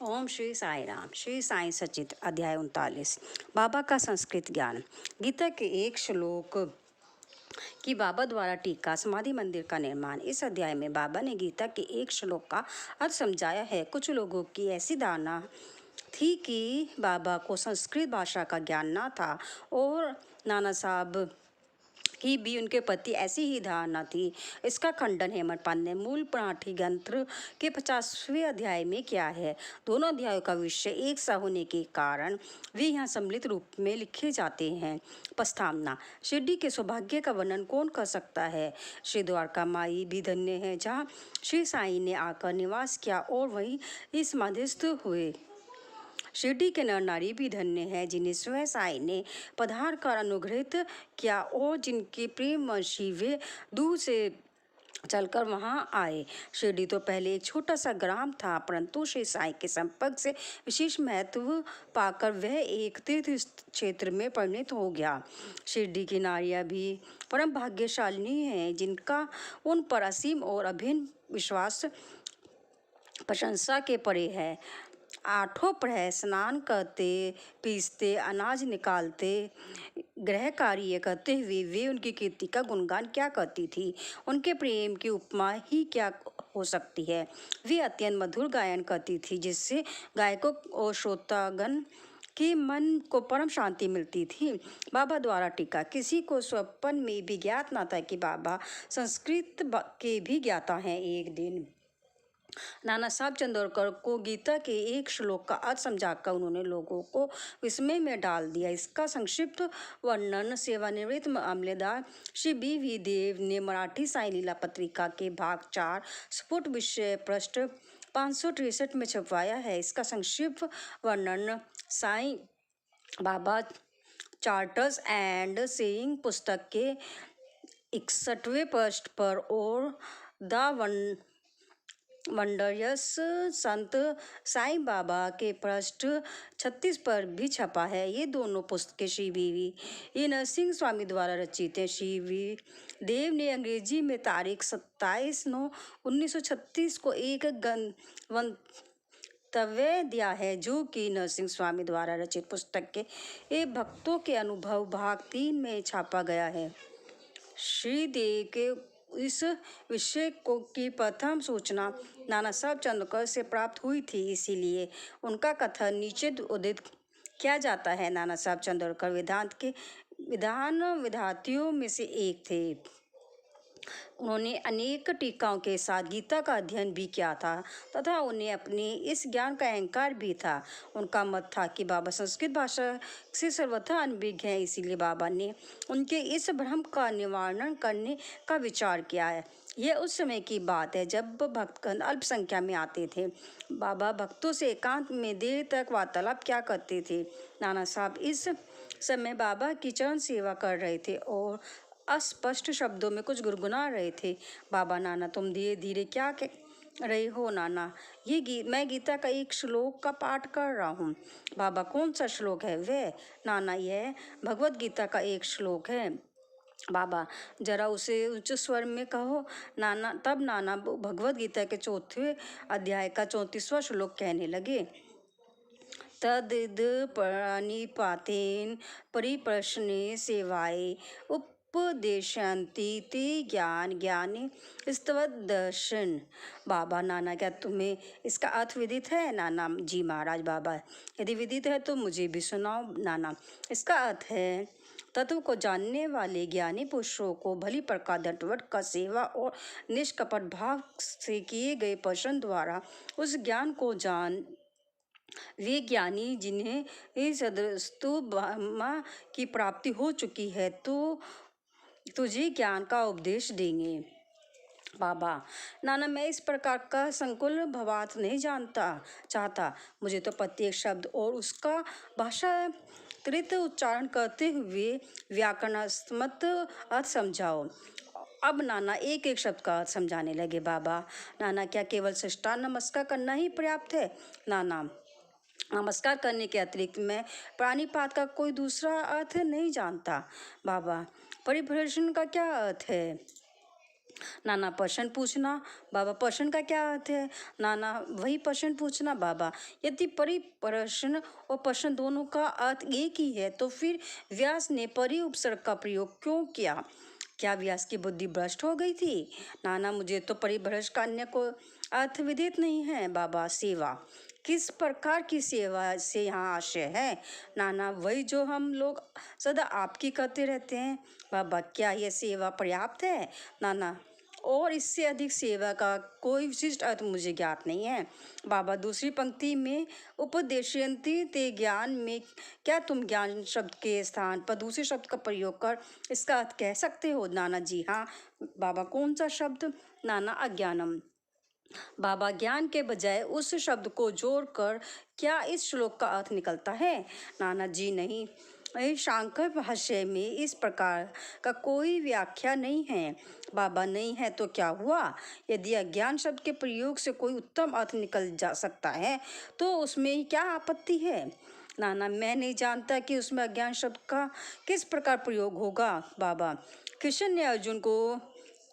ओम श्री साई राम। श्री साई सचित। अध्याय 39। बाबा का संस्कृत ज्ञान। गीता के एक श्लोक की बाबा द्वारा टीका समाधि मंदिर का निर्माण। इस अध्याय में बाबा ने गीता के एक श्लोक का अर्थ समझाया है। कुछ लोगों की ऐसी धारणा थी कि बाबा को संस्कृत भाषा का ज्ञान न था और नाना साहब की भी उनके प्रति ऐसी ही धारणा थी। इसका खंडन हेमंत पांडे ने मूल पाठी ग्रंथ के 50वें अध्याय में किया है। दोनों अध्यायों का विषय एक सा होने के कारण वे यहाँ सम्मिलित रूप में लिखे जाते हैं। प्रस्तावना। शिरडी के सौभाग्य का वर्णन कौन कर सकता है। श्री द्वारका माई भी धन्य है जहाँ श्री साई ने आकर निवास किया और वहीं इस समाधिस्थ हुए। शिरडी के नर नारी भी धन्य है जिन्हें स्वयं साई ने पधार कर अनुग्रहित किया और जिनके प्रेम वशी वे दूर से चलकर वहां आए। शिरडी तो पहले एक छोटा सा ग्राम था, परंतु श्री साई के संपर्क से विशेष महत्व पाकर वह एक तीर्थ क्षेत्र में परिणत हो गया। शिरडी की नारियां भी परम भाग्यशालिनी हैं जिनका उन पर असीम और अभिन्न विश्वास प्रशंसा के परे है। आठों प्रहर स्नान करते, पीसते, अनाज निकालते, गृह कार्य करते हुए वे उनकी कीर्ति का गुणगान क्या करती थी। उनके प्रेम की उपमा ही क्या हो सकती है। वे अत्यंत मधुर गायन करती थी जिससे गायकों और श्रोतागण के मन को परम शांति मिलती थी। बाबा द्वारा टीका। किसी को स्वप्न में भी ज्ञात न था कि बाबा संस्कृत के भी ज्ञाता हैं। एक दिन नाना साहब चंदोरकर को गीता के एक श्लोक का अर्थ समझाकर उन्होंने लोगों को विस्मय में डाल दिया। इसका संक्षिप्त वर्णन सेवानिवृत्त मामलेदार श्री बी देव ने मराठी साई लीला पत्रिका के भाग 4 स्फुट विषय पृष्ठ 563 में छपवाया है। इसका संक्षिप्त वर्णन Sai Baba charters and saying पुस्तक के 61वें पृष्ठ पर और द वंडरयस संत साईं बाबा के पृष्ठ 36 पर भी छपा है। ये दोनों पुस्तकें श्री वी नरसिंह स्वामी द्वारा रचित हैं। श्री वी देव ने अंग्रेजी में तारीख 27/9/1936 को एक वक्तव्य दिया है जो कि नरसिंह स्वामी द्वारा रचित पुस्तक के भक्तों के अनुभव भाग 3 में छापा गया है। श्री देव के इस विषय की प्रथम सूचना नाना साहब चंदोरकर से प्राप्त हुई थी, इसीलिए उनका कथन नीचे उद्धृत किया जाता है। नाना साहब चंदोरकर वेदांत के विद्यार्थियों में से एक थे। उन्होंने अनेक टीकाओं के साथ गीता का अध्ययन भी किया था तथा उन्हें अपने इस ज्ञान का अहंकार भी था। उनका मत था कि बाबा संस्कृत भाषा से सर्वथा अनभिज्ञ है, इसीलिए बाबा ने उनके इस भ्रम का निवारण करने का विचार किया है। यह उस समय की बात है जब भक्तगण अल्पसंख्या में आते थे। बाबा भक्तों से एकांत में देर तक वार्तालाप क्या करते थे। नाना साहब इस समय बाबा की चरण सेवा कर रहे थे और अस्पष्ट शब्दों में कुछ गुनगुना रहे थे। बाबा, नाना तुम धीरे धीरे क्या कह रहे हो। नाना, मैं गीता का एक श्लोक का पाठ कर रहा हूँ। बाबा, कौन सा श्लोक है वह। नाना, यह भगवत गीता का एक श्लोक है। बाबा, जरा उसे उच्च स्वर में कहो। नाना तब नाना भगवत गीता के 4वें अध्याय का 34वां श्लोक कहने लगे। तदिद प्रणिपातेन परिप्रश्ने सेवाए उपदेशन्ति ते ज्ञान ज्ञाने स्तवदर्शन। बाबा, नाना क्या तुम्हें इसका अर्थ विदित है। नाना, जी महाराज। बाबा, यदि विदित है तो मुझे भी सुनाओ। नाना, इसका अर्थ है तत्व को जानने वाले ज्ञानी पुरुषों को भली प्रकार दंडवत का सेवा और निष्कपट भाव से किए गए प्रश्न द्वारा उस ज्ञान को जान वे ज्ञानी जिन्हें इस सदस्तु ब्रह्मा की प्राप्ति हो चुकी है तो तुझे ज्ञान का उपदेश देंगे। बाबा, नाना मैं इस प्रकार का संकुल भावार्थ नहीं चाहता। मुझे तो प्रत्येक शब्द और उसका भाषांतरित उच्चारण करते हुए व्याकरणात्मक अर्थ समझाओ। अब नाना एक एक शब्द का अर्थ समझाने लगे। बाबा, नाना क्या केवल साष्टांग नमस्कार करना ही पर्याप्त है। नाना, नमस्कार करने के अतिरिक्त मैं प्राणिपात का कोई दूसरा अर्थ नहीं जानता। बाबा, परिभ्रमण का क्या अर्थ है। नाना प्रश्न पूछना। बाबा प्रश्न का क्या अर्थ है? नाना वही प्रश्न पूछना। बाबा यदि परिप्रश्न और प्रश्न दोनों का अर्थ एक ही है तो फिर व्यास ने परि उपसर्ग का प्रयोग क्यों किया? क्या व्यास की बुद्धि भ्रष्ट हो गई थी? नाना मुझे तो परिभ्रष्ट का अन्य को अर्थ विदित नहीं है। बाबा सेवा किस प्रकार की सेवा से यहाँ आशय है? नाना वही जो हम लोग सदा आपकी करते रहते हैं। बाबा क्या यह सेवा पर्याप्त है? नाना और इससे अधिक सेवा का कोई विशिष्ट अर्थ मुझे ज्ञात नहीं है। बाबा दूसरी पंक्ति में उपदेशयन्ति ते ज्ञान में क्या तुम ज्ञान शब्द के स्थान पर दूसरे शब्द का प्रयोग कर इसका अर्थ कह सकते हो? नाना जी हाँ। बाबा कौन सा शब्द? नाना अज्ञानम। बाबा ज्ञान के बजाय उस शब्द को जोड़कर क्या इस श्लोक का अर्थ निकलता है? नाना जी नहीं, शांकर भाष्य में इस प्रकार का कोई व्याख्या नहीं है। बाबा नहीं है तो क्या हुआ? यदि अज्ञान शब्द के प्रयोग से कोई उत्तम अर्थ निकल जा सकता है तो उसमें क्या आपत्ति है? नाना मैं नहीं जानता कि उसमें अज्ञान शब्द का किस प्रकार प्रयोग होगा। बाबा कृष्ण ने अर्जुन को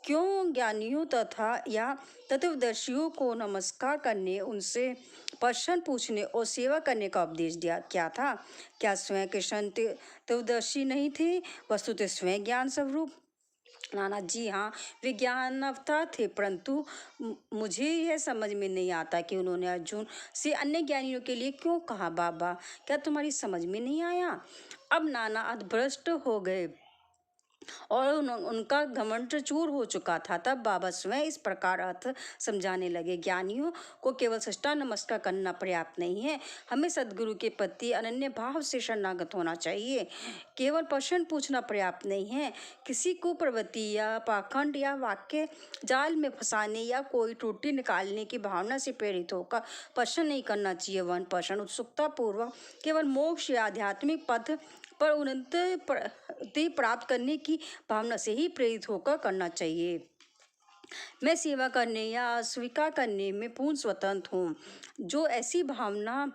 क्यों ज्ञानियों तथा या तत्वदर्शियों को नमस्कार करने, उनसे प्रश्न पूछने और सेवा करने का उपदेश दिया क्या था? क्या स्वयं कृष्ण तत्वदर्शी नहीं थे? वस्तुतः स्वयं ज्ञान स्वरूप। नाना जी हाँ, वे ज्ञान अवतार थे, परंतु मुझे यह समझ में नहीं आता कि उन्होंने अर्जुन से अन्य ज्ञानियों के लिए क्यों कहा। बाबा क्या तुम्हारी समझ में नहीं आया? अब नाना अधभ्रष्ट हो गए और उनका घमंड चूर हो चुका था। तब बाबा स्वयं इस प्रकार अर्थ समझाने लगे। ज्ञानियों को केवल सष्टा नमस्कार करना पर्याप्त नहीं है, हमें सदगुरु के प्रति अनन्य भाव से शरणागत होना चाहिए। केवल प्रश्न पूछना पर्याप्त नहीं है, किसी को प्रवृत्ति या पाखंड या वाक्य जाल में फंसाने या कोई त्रुटि निकालने की भावना से प्रेरित होकर प्रश्न नहीं करना चाहिए। वन प्रश्न उत्सुकता पूर्वक केवल मोक्ष या आध्यात्मिक पथ पर उन्नति प्राप्त करने की भावना से ही प्रेरित होकर करना चाहिए। मैं सेवा करने या अस्वीकार करने में पूर्ण स्वतंत्र हूँ। जो ऐसी भावना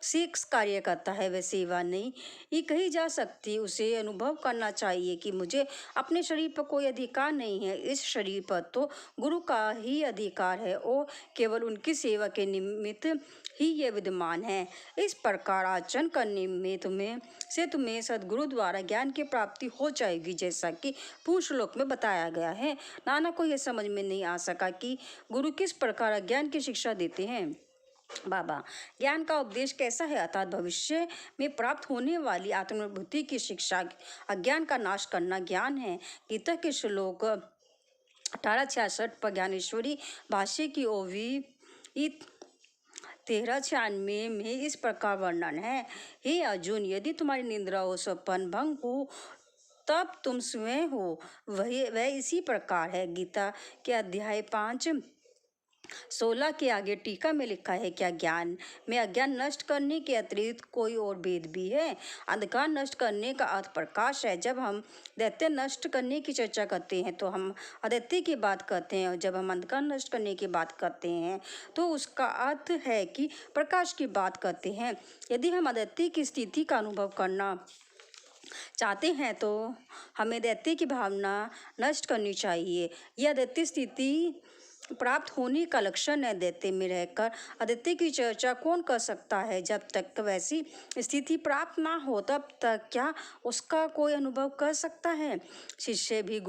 से कार्य करता है वह सेवा नहीं ही कही जा सकती। उसे अनुभव करना चाहिए कि मुझे अपने शरीर पर कोई अधिकार नहीं है, इस शरीर पर तो गुरु का ही अधिकार है और केवल उनकी सेवा के निमित्त ही यह विद्यमान है। इस प्रकार आचरण करने में तुम्हें सदगुरु द्वारा ज्ञान की प्राप्ति हो जाएगी, जैसा कि पूर्व श्लोक में बताया गया है। नाना को यह समझ में नहीं आ सका कि गुरु किस प्रकार अज्ञान की शिक्षा देते हैं। बाबा ज्ञान का उपदेश कैसा है? अर्थात भविष्य में प्राप्त होने वाली आत्मानुभूति की शिक्षा अज्ञान का नाश करना ज्ञान है। गीता के श्लोक 1866 पर ज्ञानेश्वरी भाष्य की ओवी 1396 में इस प्रकार वर्णन है। हे अर्जुन, यदि तुम्हारी निद्रा हो, स्वप्न भंग हो, तब तुम स्वयं हो वह इसी प्रकार है। गीता के अध्याय 5:16 के आगे टीका में लिखा है, क्या ज्ञान में अज्ञान नष्ट करने के अतिरिक्त कोई और भेद भी है? अंधकार नष्ट करने का अर्थ प्रकाश है। जब हम दैत्य नष्ट करने की चर्चा करते हैं तो हम अदैत्य की बात करते हैं, और जब हम अंधकार नष्ट करने की बात करते हैं तो उसका अर्थ है कि प्रकाश की बात करते हैं। यदि हम अदैत्य की स्थिति का अनुभव करना चाहते हैं तो हमें दैत्य की भावना नष्ट करनी चाहिए। यह दैत्य स्थिति प्राप्त होने का लक्षण है। दैत्य में रहकर अदैत्य की चर्चा कौन कर सकता है? जब तक वैसी स्थिति प्राप्त ना हो तब तक क्या उसका कोई अनुभव कर सकता है? शिष्य भी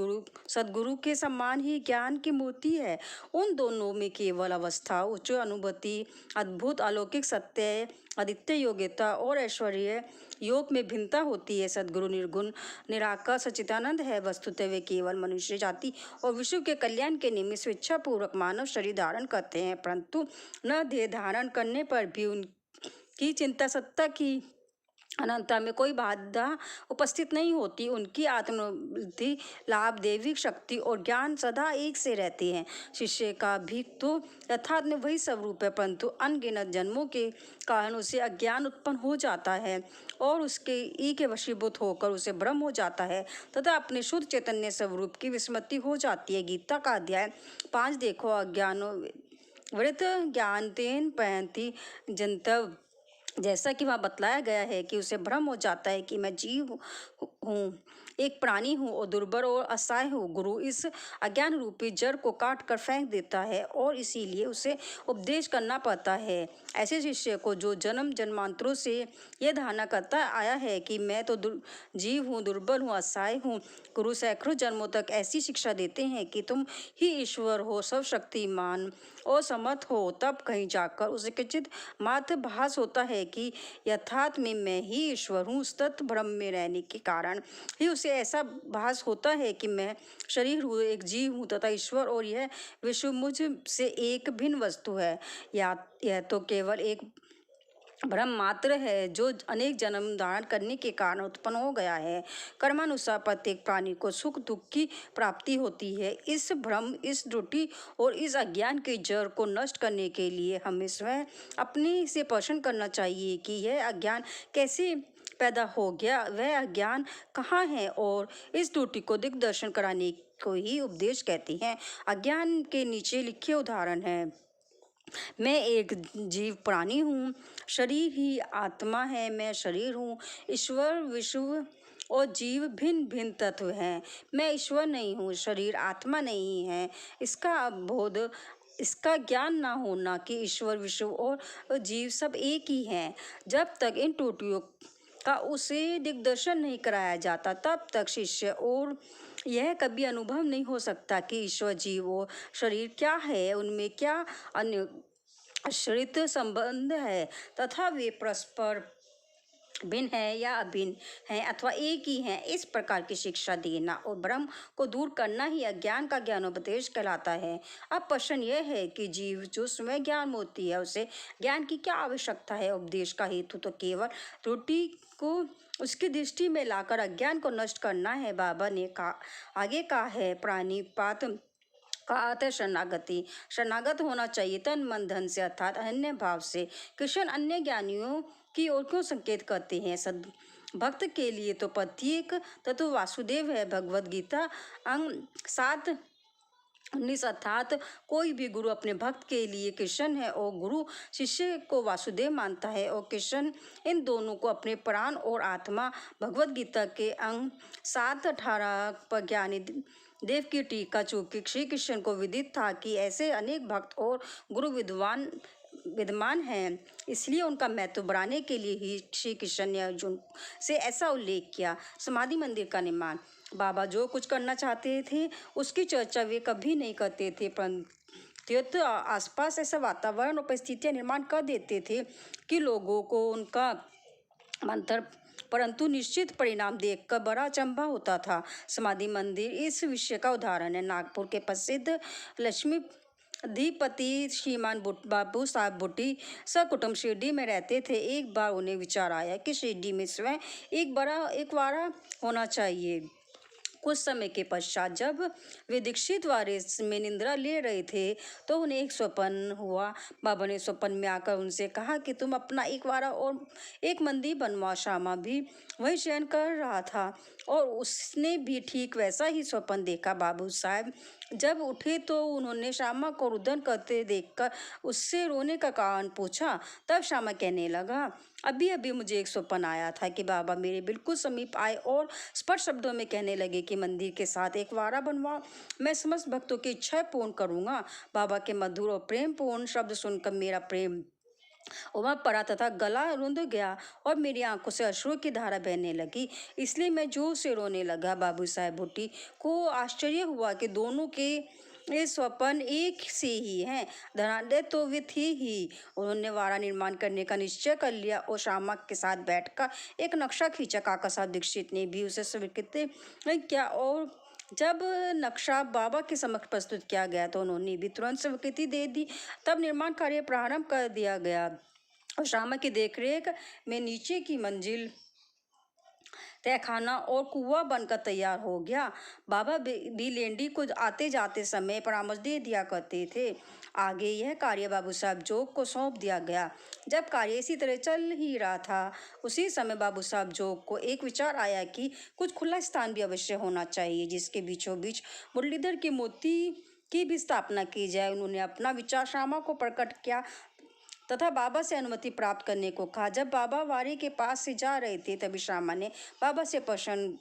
सदगुरु के समान ही ज्ञान की मूर्ति है। उन दोनों में केवल अवस्था, उच्च अनुभूति, अद्भुत अलौकिक सत्य, आदित्य योग्यता और ऐश्वर्य योग में भिन्नता होती है। सदगुरु निर्गुण निराकार सच्चिदानंद है। वस्तुतः वे केवल मनुष्य जाति और विश्व के कल्याण के निमित्त स्वेच्छापूर्वक मानव शरीर धारण करते हैं, परंतु न देह धारण करने पर भी उनकी चिंता सत्ता की अनंतता में कोई बाधा उपस्थित नहीं होती। उनकी आत्मबुद्धि, लाभ, दैविक शक्ति और ज्ञान सदा एक से रहते हैं। शिष्य का भी तो यथार्थ में वही स्वरूप है, परंतु अनगिनत जन्मों के कारण उसे अज्ञान उत्पन्न हो जाता है और उसके ई के वशीभूत होकर उसे भ्रम हो जाता है तथा अपने शुद्ध चैतन्य स्वरूप की विस्मृति हो जाती है। गीता का अध्याय 5 देखो, अज्ञानो वृत ज्ञान तेन पहनती जंतव जैसा कि वहाँ बतलाया गया है कि उसे भ्रम हो जाता है कि मैं जीव हूँ, एक प्राणी हूँ और दुर्बल और असहाय हूँ। गुरु इस अज्ञान रूपी जड़ को काट कर फेंक देता है और इसीलिए उसे उपदेश करना पड़ता है। ऐसे शिष्य को जो जन्म जन्मांतरों से यह धारणा करता आया है कि मैं तो जीव हूँ, दुर्बल हूँ, असहाय हूँ, गुरु सैकड़ों जन्मों तक ऐसी शिक्षा देते हैं कि तुम ही ईश्वर हो, सर्वशक्तिमान और समर्थ हो। तब कहीं जाकर उसे किंचित मात्र भास होता है कि यथार्थ में मैं ही ईश्वर हूँ। सतत भ्रम में रहने के कारण ही उसे ऐसा भास होता है कि मैं शरीर हूँ, एक जीव हूँ तथा ईश्वर और यह विश्व मुझ से एक भिन्न वस्तु है। या यह तो केवल एक भ्रम मात्र है जो अनेक जन्म धारण करने के कारण उत्पन्न हो गया है। कर्मानुसार प्रत्येक प्राणी को सुख दुख की प्राप्ति होती है। इस भ्रम, इस त्रुटि और इस अज्ञान के जड़ को नष्ट करने के लिए हमें स्वयं अपने से प्रश्न करना चाहिए कि यह अज्ञान कैसे पैदा हो गया, वह अज्ञान कहाँ है, और इस त्रुटि को दिग्दर्शन कराने को ही उपदेश कहते हैं। अज्ञान के नीचे लिखे उदाहरण हैं। मैं एक जीव प्राणी हूँ, शरीर ही आत्मा है, मैं शरीर हूँ, ईश्वर विश्व और जीव भिन्न भिन्न तत्व हैं। मैं ईश्वर नहीं हूँ, शरीर आत्मा नहीं है। इसका बोध, इसका ज्ञान ना होना कि ईश्वर विश्व और जीव सब एक ही हैं, जब तक इन त्रुटियों का उसे दिग्दर्शन नहीं कराया जाता तब तक शिष्य और यह कभी अनुभव नहीं हो सकता कि ईश्वर, जीव और शरीर क्या है, उनमें क्या अन्य आश्रित संबंध है तथा वे परस्पर भिन्न है या अभिन्न हैं अथवा एक ही हैं। इस प्रकार की शिक्षा देना और भ्रम को दूर करना ही अज्ञान का ज्ञानोपदेश कहलाता है। अब प्रश्न यह है कि जीव जो स्वयं ज्ञान होती है, उसे ज्ञान की क्या आवश्यकता है। उपदेश का हेतु तो केवल त्रुटि को उसकी दृष्टि में लाकर अज्ञान को नष्ट करना है। बाबा ने आगे कहा है, प्राणिपात का अर्थ है शरणागति। शरणागत होना चाहिए तन मन धन से, अर्थात अन्य भाव से। कृष्ण अन्य ज्ञानियों की ओर क्यों संकेत करते हैं। सद भक्त के लिए तो प्रत्येक तत्व वासुदेव है। भगवद गीता अंग 7:19 अर्थात कोई भी गुरु अपने भक्त के लिए कृष्ण है और गुरु शिष्य को वासुदेव मानता है और कृष्ण इन दोनों को अपने प्राण और आत्मा। भगवद गीता के अंग 7:18 पर ज्ञानी देव की टीका, चूंकि श्री कृष्ण को विदित था कि ऐसे अनेक भक्त और गुरु विद्वान हैं, इसलिए उनका महत्व बढ़ाने के लिए ही श्री कृष्ण ने अर्जुन से ऐसा उल्लेख किया। समाधि मंदिर का निर्माण। बाबा जो कुछ करना चाहते थे उसकी चर्चा वे कभी नहीं करते थे, परंतु आसपास ऐसा वातावरण और परिस्थितियाँ निर्माण कर देते थे कि लोगों को उनका मंत्र परंतु निश्चित परिणाम देखकर बड़ा अचंभा होता था। समाधि मंदिर इस विषय का उदाहरण है। नागपुर के प्रसिद्ध लक्ष्मी अधिपति श्रीमान बाबू साहब बुट्टी सकुटुंब शिरडी में रहते थे। एक बार उन्हें विचार आया कि शिरडी में स्वयं एक वाड़ा होना चाहिए। कुछ समय के पश्चात जब वे दीक्षित वारिस में निद्रा ले रहे थे तो उन्हें एक स्वप्न हुआ। बाबा ने स्वप्न में आकर उनसे कहा कि तुम अपना एक वाड़ा और एक मंदिर बनवाओ। श्यामा भी वही शयन कर रहा था और उसने भी ठीक वैसा ही स्वप्न देखा। बाबू साहब जब उठे तो उन्होंने श्यामा को रुदन करते देखकर उससे रोने का कारण पूछा। तब श्यामा कहने लगा, अभी अभी मुझे एक स्वप्न आया था कि बाबा मेरे बिल्कुल समीप आए और स्पष्ट शब्दों में कहने लगे कि मंदिर के साथ एक वाड़ा बनवाओ, मैं समस्त भक्तों की इच्छाएं पूर्ण करूंगा। बाबा के मधुर और प्रेम पूर्ण शब्द सुनकर मेरा प्रेम उमड़ पड़ा तथा गला रुंध गया और मेरी आंखों से अश्रु की धारा बहने लगी, इसलिए मैं जोर से रोने लगा। बाबू साहब भुट्टी को आश्चर्य हुआ कि दोनों के ये स्वप्न एक से ही हैं। धनाढ्य तो वे थे ही। उन्होंने वाड़ा निर्माण करने का निश्चय कर लिया और श्यामा के साथ बैठकर एक नक्शा खींचा। काका साहब दीक्षित ने भी उसे स्वीकृत किया और जब नक्शा बाबा के समक्ष प्रस्तुत किया गया तो उन्होंने भी तुरंत स्वीकृति दे दी। तब निर्माण कार्य प्रारंभ कर दिया गया और श्यामा की देखरेख में नीचे की मंजिल तहखाना और कुआं बनकर तैयार हो गया। बाबा भी लेंडी को आते जाते समय परामर्श दे दिया करते थे। आगे यह कार्य बाबू साहब जोग को सौंप दिया गया। जब कार्य इसी तरह चल ही रहा था उसी समय बाबू साहब जोग को एक विचार आया कि कुछ खुला स्थान भी अवश्य होना चाहिए जिसके बीचों बीच मुरलीधर की मूर्ति की भी स्थापना की जाए। उन्होंने अपना विचार श्यामा को प्रकट किया तथा बाबा से अनुमति प्राप्त करने को कहा। जब बाबा वारी के पास से जा रहे थे तभी श्यामा ने बाबा से प्रश्न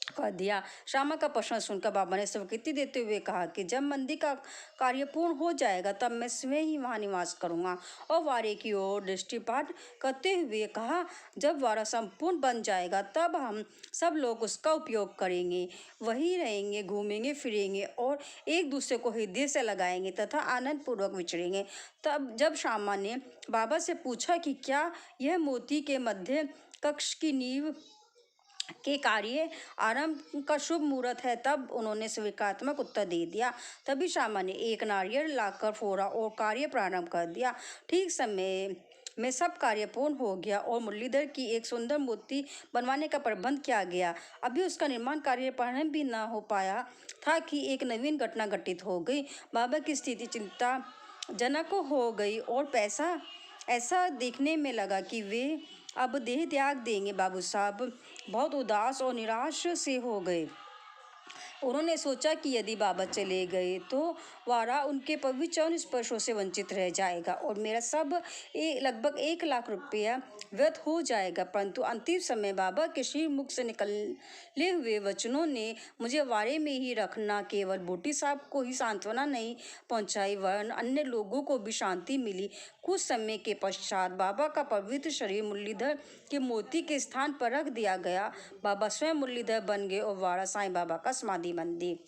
कर दिया। श्यामा का प्रश्न सुनकर बाबा ने स्वीकृति देते हुए कहा कि जब मंदिर का कार्य पूर्ण हो जाएगा तब मैं स्वयं ही वहाँ निवास करूँगा। और वारे की ओर दृष्टिपात करते हुए कहा, जब वारा संपूर्ण बन जाएगा तब हम सब लोग उसका उपयोग करेंगे, वहीं रहेंगे, घूमेंगे फिरेंगे और एक दूसरे को हृदय से लगाएंगे तथा आनंद पूर्वक विचरेंगे। तब जब श्यामा ने बाबा से पूछा कि क्या यह मोती के मध्य कक्ष की नींव के कार्य आरंभ का शुभ मुहूर्त है, तब उन्होंने स्वीकारात्मक उत्तर दे दिया। तभी श्यामा ने एक नारियल लाकर फोड़ा और कार्य प्रारंभ कर दिया। ठीक समय में सब कार्य पूर्ण हो गया और मुरलीधर की एक सुंदर मूर्ति बनवाने का प्रबंध किया गया। अभी उसका निर्माण कार्य प्रारंभ भी न हो पाया था कि एक नवीन घटना घटित हो गई। बाबा की स्थिति चिंताजनक हो गई और पैसा ऐसा देखने में लगा कि वे अब देह त्याग देंगे। बाबू साहब बहुत उदास और निराश से हो गए। उन्होंने सोचा कि यदि बाबा चले गए तो वारा उनके पवित्र चरण स्पर्शों से वंचित रह जाएगा और मेरा सब लगभग 1 लाख रुपया व्यर्थ हो जाएगा। परंतु अंतिम समय बाबा के श्री मुख से निकले हुए वचनों ने मुझे वारे में ही रखना केवल बूटी साहब को ही सांत्वना नहीं पहुंचाई वरन अन्य लोगों को भी शांति मिली। कुछ समय के पश्चात बाबा का पवित्र शरीर मुरलीधर के मोती के स्थान पर रख दिया गया। बाबा स्वयं मुरलीधर बन गए और वारा साईं बाबा का समाधि मंदिर।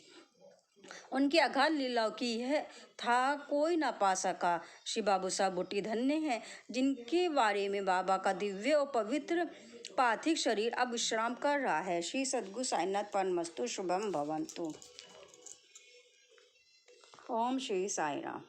उनकी अगाध लीलाओं की यह था कोई ना पा सका। श्री बाबू साहब बुट्टी धन्य हैं जिनके बारे में बाबा का दिव्य और पवित्र पार्थिव शरीर अब विश्राम कर रहा है। श्री सद्गुरु साईनाथ परमस्तु शुभम भवन्तु। ओम श्री साई राम।